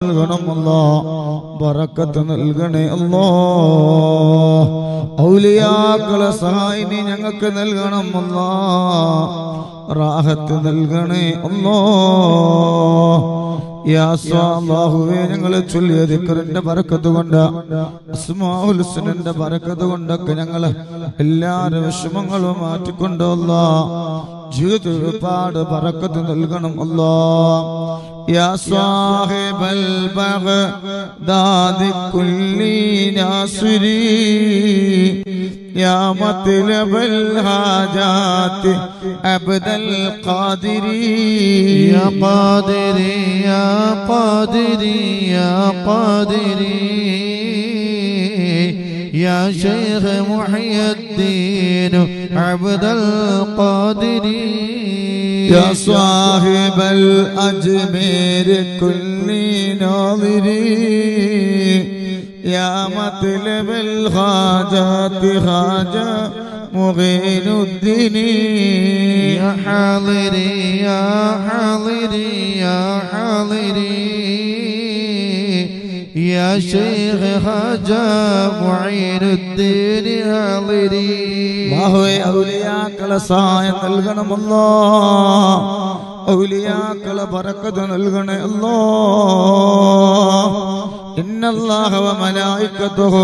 നൽകണം അല്ലാഹ്, ബറക്കത്ത് നൽകണേ അല്ലാഹ്. ഔലിയാക്കളെ സഹായിനി ഞങ്ങൾക്ക് നൽകണം അല്ലാഹ്, റാഹത്ത് നൽകണേ അല്ലാഹ്. യാ അല്ലാഹുവേ, ഞങ്ങളെ ചൊല്ലിയ ദിക്റിന്റെ ബറക്കത്ത് കൊണ്ട്, അസ്മാഉൽ ഹുസ്നന്റെ ബറക്കത്ത് കൊണ്ടൊക്കെ ഞങ്ങളെ എല്ലാവരുടെ വിഷമങ്ങളും മാറ്റിക്കൊണ്ട് അല്ലാഹ് ജീവിതത്തിൽ ഒരുപാട് ബറക്കത്ത് നൽകണം അല്ലാഹ്. യാ സാഹിബൽ ബഗ്ദാദി കുല്ലി നാസിരി യാ മത്ലബൽ ഹാജാത്ത് അബ്ദൽ ഖാദിരി യാ ഖാദിരി യാ ഖാദിരി യാ ഖാദിരി يا شيخ محي الدين عبد القادر يا صاحب الأجمير كل ناظري يا مطلب الحاجات خواجة مغين الدين يا حاضري يا حاضري يا حاضري يا شيخ خواجة معين الدين حاضري الله أولياك لسايا നൽകണം അല്ലാഹ്, ഔലിയാക്കളെ ബറക്കത്ത് നൽകണേ അല്ലാഹ്. ഇന്നല്ലാഹ വ മലായികതുഹു